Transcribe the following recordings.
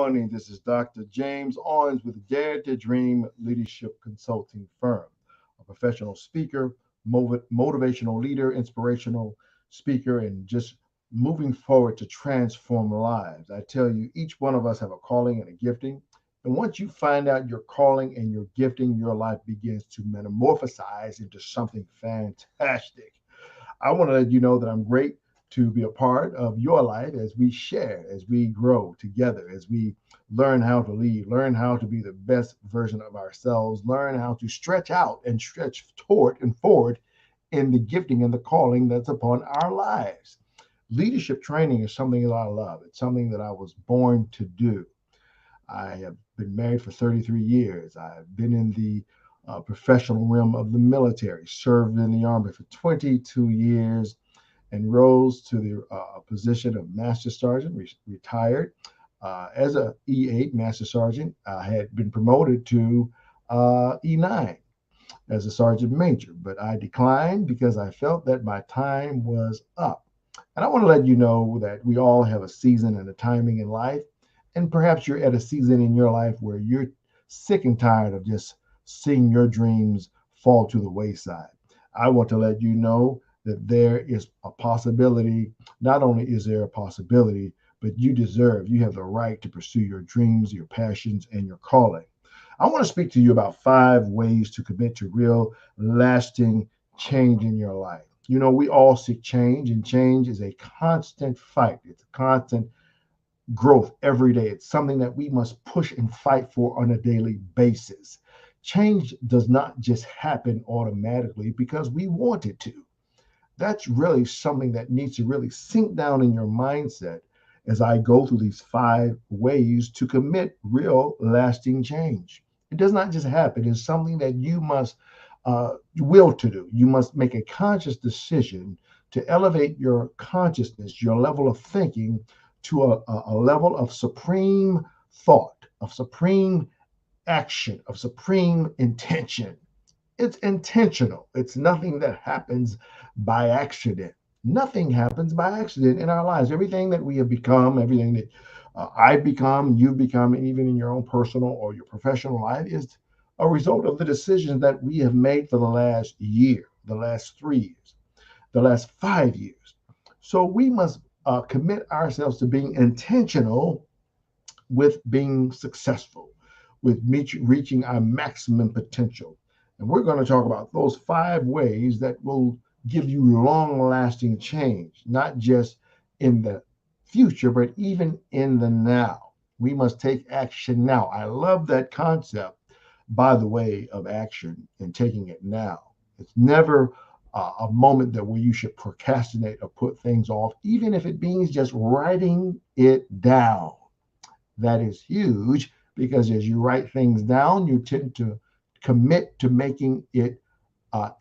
morning. This is Dr. James Owens with Dare to Dream Leadership Consulting Firm, a professional speaker, motivational leader, inspirational speaker, and just moving forward to transform lives. I tell you, each one of us have a calling and a gifting. And once you find out your calling and your gifting, your life begins to metamorphosize into something fantastic. I want to let you know that I'm great to be a part of your life as we share, as we grow together, as we learn how to lead, learn how to be the best version of ourselves, learn how to stretch out and stretch toward and forward in the gifting and the calling that's upon our lives. Leadership training is something that I love. It's something that I was born to do. I have been married for 33 years. I've been in the professional realm of the military, served in the Army for 22 years, and rose to the position of Master Sergeant, retired as a E8 Master Sergeant. I had been promoted to E9 as a Sergeant Major, but I declined because I felt that my time was up. And I want to let you know that we all have a season and a timing in life. And perhaps you're at a season in your life where you're sick and tired of just seeing your dreams fall to the wayside. I want to let you know that there is a possibility. Not only is there a possibility, but you have the right to pursue your dreams, your passions, and your calling. I want to speak to you about 5 ways to commit to real, lasting change in your life. You know, we all seek change, and change is a constant fight. It's a constant growth every day. It's something that we must push and fight for on a daily basis. Change does not just happen automatically because we want it to. That's really something that needs to really sink down in your mindset as I go through these 5 ways to commit real lasting change. It does not just happen, it's something that you must will to do. You must make a conscious decision to elevate your consciousness, your level of thinking to a level of supreme thought, of supreme action, of supreme intention. It's intentional. It's nothing that happens by accident. Nothing happens by accident in our lives. Everything that we have become, everything that I've become, you've become, and even in your own personal or your professional life, is a result of the decisions that we have made for the last year, the last 3 years, the last 5 years. So we must commit ourselves to being intentional with being successful, with reaching our maximum potential. And we're going to talk about those 5 ways that will give you long lasting change, not just in the future, but even in the now. We must take action now. I love that concept, by the way, of action and taking it now. It's never a moment that where you should procrastinate or put things off, even if it means just writing it down. That is huge because as you write things down, you tend to commit to making it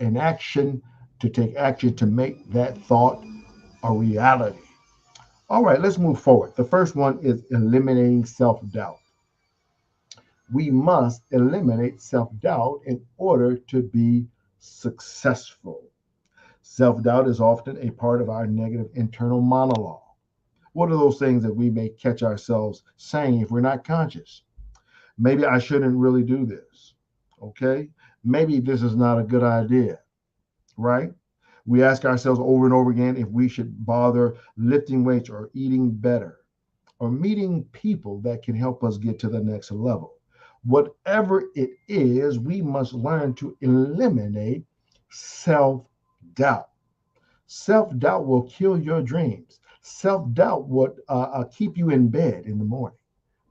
an action, to take action to make that thought a reality. All right, let's move forward. The first one is eliminating self doubt. We must eliminate self doubt in order to be successful. Self doubt is often a part of our negative internal monologue. What are those things that we may catch ourselves saying if we're not conscious? Maybe I shouldn't really do this. Okay. Maybe this is not a good idea, right? We ask ourselves over and over again if we should bother lifting weights or eating better or meeting people that can help us get to the next level. Whatever it is, we must learn to eliminate self doubt. Self doubt will kill your dreams. Self doubt would keep you in bed in the morning.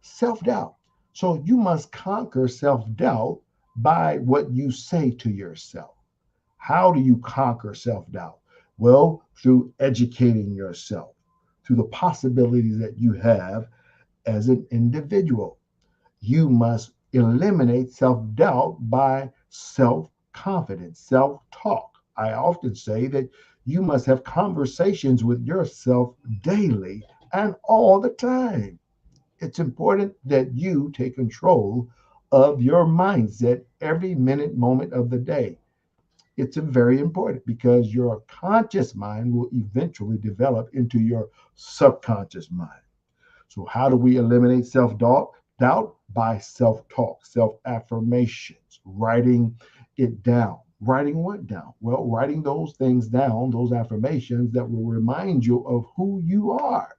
Self doubt. So you must conquer self doubt by what you say to yourself. How do you conquer self doubt? Well, through educating yourself, through the possibilities that you have as an individual. You must eliminate self doubt by self confidence, self talk. I often say that you must have conversations with yourself daily and all the time. It's important that you take control of your mindset every minute, moment of the day. It's very important because your conscious mind will eventually develop into your subconscious mind. So, how do we eliminate self doubt? Doubt by self talk, self affirmations, writing it down. Writing what down? Well, writing those things down, those affirmations that will remind you of who you are.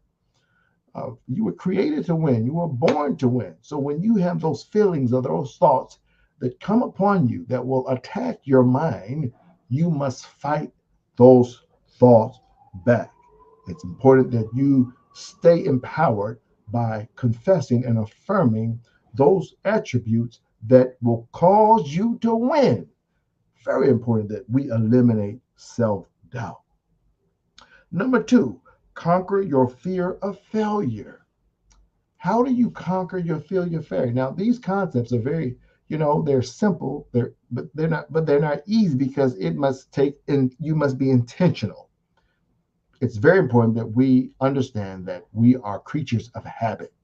You were created to win. You were born to win. So when you have those feelings or those thoughts that come upon you that will attack your mind, you must fight those thoughts back. It's important that you stay empowered by confessing and affirming those attributes that will cause you to win. Very important that we eliminate self doubt. Number two, conquer your fear of failure. How do you conquer your failure? Now, these concepts are very, they're simple, but they're not easy because it must take and you must be intentional. It's very important that we understand that we are creatures of habit.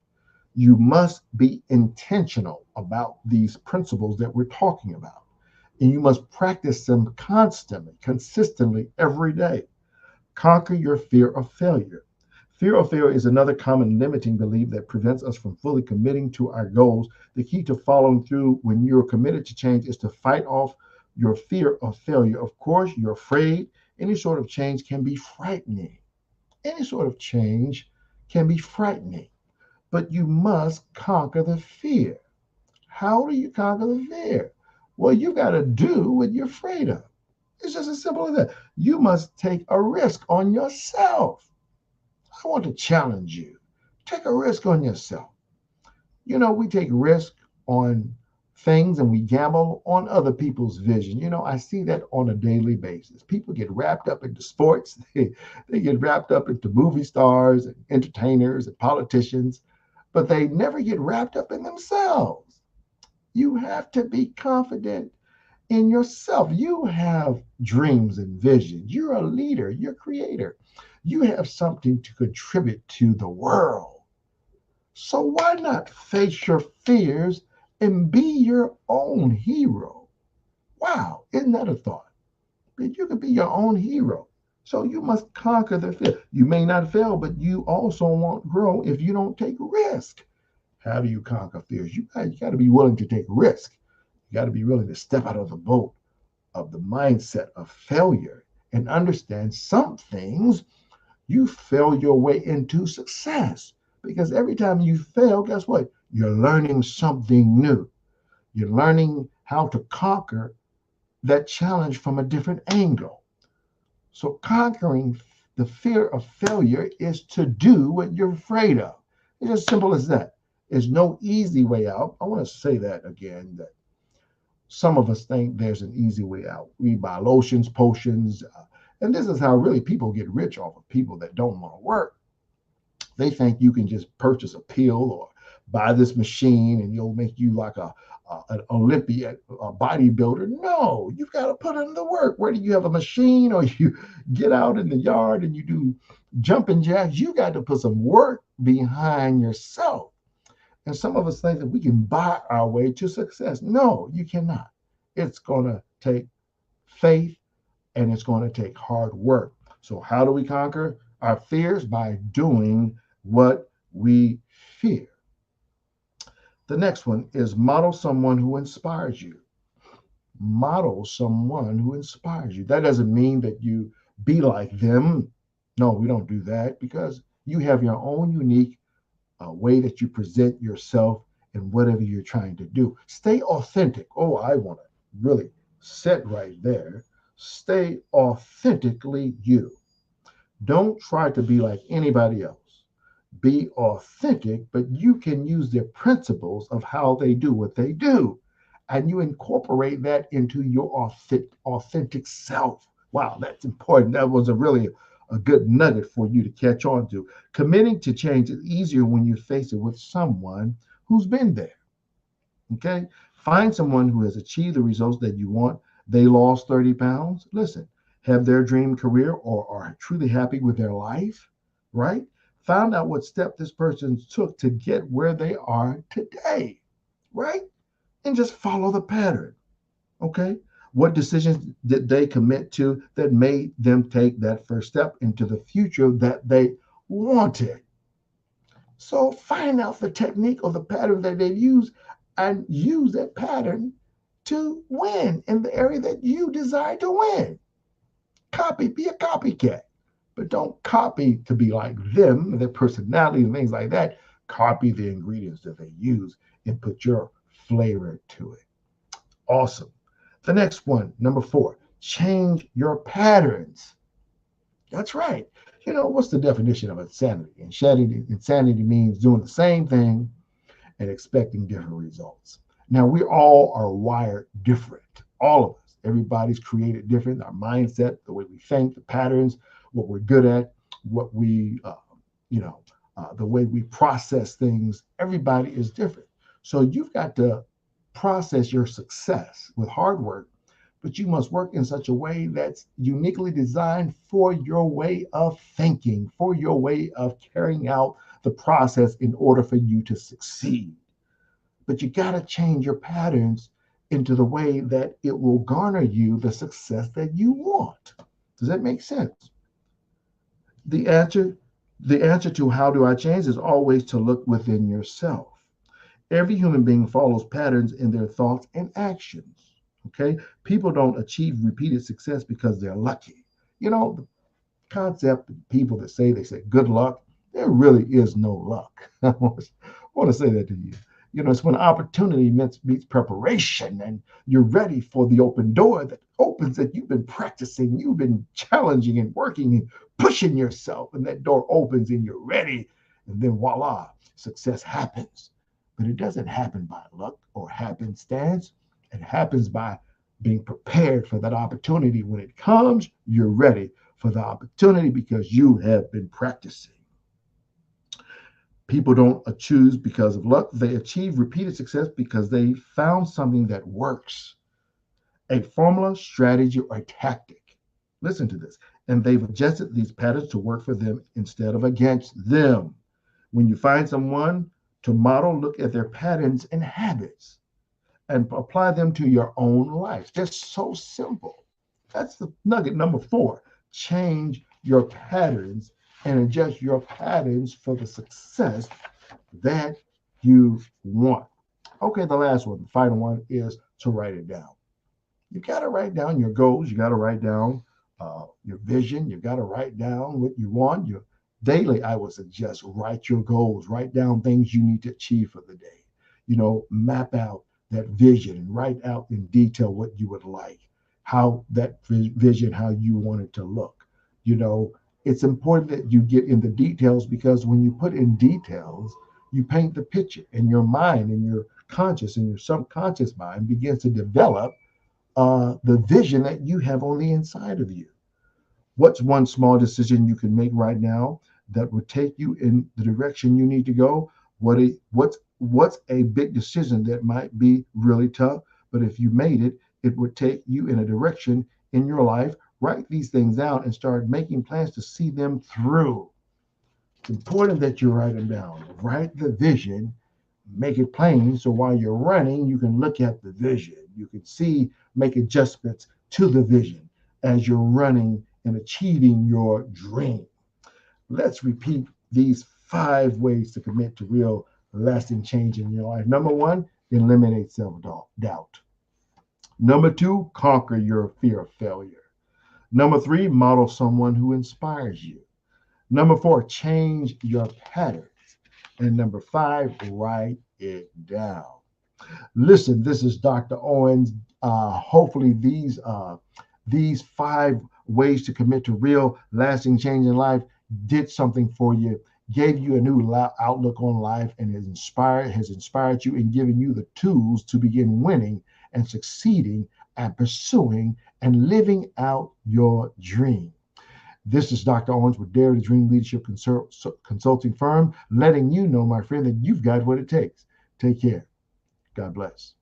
You must be intentional about these principles that we're talking about. And you must practice them constantly, consistently every day. Conquer your fear of failure. Fear of failure is another common limiting belief that prevents us from fully committing to our goals. The key to following through when you're committed to change is to fight off your fear of failure. Of course, you're afraid. Any sort of change can be frightening. Any sort of change can be frightening, but you must conquer the fear. How do you conquer the fear? Well, you got to do what you're afraid of. It's just as simple as that. You must take a risk on yourself. I want to challenge you. Take a risk on yourself. We take risk on things and we gamble on other people's vision. I see that on a daily basis. People get wrapped up into sports, they get wrapped up into movie stars and entertainers and politicians, but they never get wrapped up in themselves. You have to be confident in yourself. You have dreams and visions. You're a leader, you're a creator. You have something to contribute to the world. So why not face your fears and be your own hero? Wow, isn't that a thought? That you can be your own hero. So you must conquer the fear. You may not fail, but you also won't grow if you don't take risk. How do you conquer fears? You got to be willing to take risk. You got to be willing to step out of the boat of the mindset of failure and understand some things you fail your way into success. Because every time you fail, guess what? You're learning something new. You're learning how to conquer that challenge from a different angle. So, conquering the fear of failure is to do what you're afraid of. It's as simple as that. There's no easy way out. I want to say that again, that some of us think there's an easy way out. We buy lotions, potions, and this is how really people get rich off of people that don't want to work. They think you can just purchase a pill or buy this machine and you'll make you like an Olympian, a bodybuilder. No, you've got to put in the work. Whether you have a machine or you get out in the yard and you do jumping jacks, you got to put some work behind yourself. And some of us think that we can buy our way to success. No, you cannot. It's going to take faith and it's going to take hard work. So, how do we conquer our fears? By doing what we fear. The next one is model someone who inspires you. Model someone who inspires you. That doesn't mean that you be like them. No, we don't do that because you have your own unique way that you present yourself and whatever you're trying to do. Stay authentic. Oh, I want to really sit right there. Stay authentically you. Don't try to be like anybody else. Be authentic, but you can use the principles of how they do what they do. And you incorporate that into your authentic self. Wow, that's important. That was a good nugget for you to catch on to. Committing to change is easier when you face it with someone who's been there. Okay? Find someone who has achieved the results that you want. They lost 30 pounds. Listen, have their dream career or are truly happy with their life, right? Find out what step this person took to get where they are today, right? And just follow the pattern, okay? What decisions did they commit to that made them take that first step into the future that they wanted? So find out the technique or the pattern that they use and use that pattern to win in the area that you desire to win. Copy, be a copycat, but don't copy to be like them, their personality and things like that. Copy the ingredients that they use and put your flavor to it. Awesome. The next one, number 4, change your patterns. That's right. You know, what's the definition of insanity? Insanity means doing the same thing and expecting different results. Now, we all are wired different, all of us. Everybody's created different. Our mindset, the way we think, the patterns, what we're good at, what we, you know, the way we process things, everybody is different. So you've got to process your success with hard work, but you must work in such a way that's uniquely designed for your way of thinking, for your way of carrying out the process in order for you to succeed. But you got to change your patterns into the way that it will garner you the success that you want. Does that make sense? The answer, the answer to how do I change is always to look within yourself. Every human being follows patterns in their thoughts and actions. Okay? People don't achieve repeated success because they're lucky. You know, the concept of people that say good luck, there really is no luck. I want to say that to you. You know, it's when opportunity meets preparation and you're ready for the open door that opens that you've been practicing, you've been challenging and working and pushing yourself, and that door opens and you're ready. And then voila, success happens. But it doesn't happen by luck or happenstance. It happens by being prepared for that opportunity. When it comes, you're ready for the opportunity because you have been practicing. People don't choose because of luck. They achieve repeated success because they found something that works, a formula, strategy, or tactic. Listen to this. And they've adjusted these patterns to work for them instead of against them. When you find someone to model, look at their patterns and habits and apply them to your own life. Just so simple. That's the nugget number 4. Change your patterns and adjust your patterns for the success that you want. Okay, the last one, the final one is to write it down. You got to write down your goals. You got to write down your vision. You got to write down what you want. Your daily, I would suggest write your goals. Write down things you need to achieve for the day. You know, map out that vision and write out in detail what you would like, how that vision, how you want it to look. You know, it's important that you get in the details because when you put in details, you paint the picture and your mind and your conscious and your subconscious mind begins to develop the vision that you have on the inside of you. What's one small decision you can make right now that would take you in the direction you need to go? What's a big decision that might be really tough, but if you made it, it would take you in a direction in your life. Write these things down and start making plans to see them through. It's important that you write them down. Write the vision, make it plain so while you're running, you can look at the vision. You can see, make adjustments to the vision as you're running and achieving your dream. Let's repeat these 5 ways to commit to real lasting change in your life. Number 1, eliminate self doubt. Number 2, conquer your fear of failure. Number 3, model someone who inspires you. Number 4, change your patterns. And number 5, write it down. Listen, this is Dr. Owens. Hopefully, these 5 ways to commit to real lasting change in life did something for you, gave you a new outlook on life, and has inspired you and given you the tools to begin winning and succeeding and pursuing and living out your dream. This is Dr. Owens with Dare to Dream Leadership Consulting Firm, letting you know, my friend, that you've got what it takes. Take care. God bless.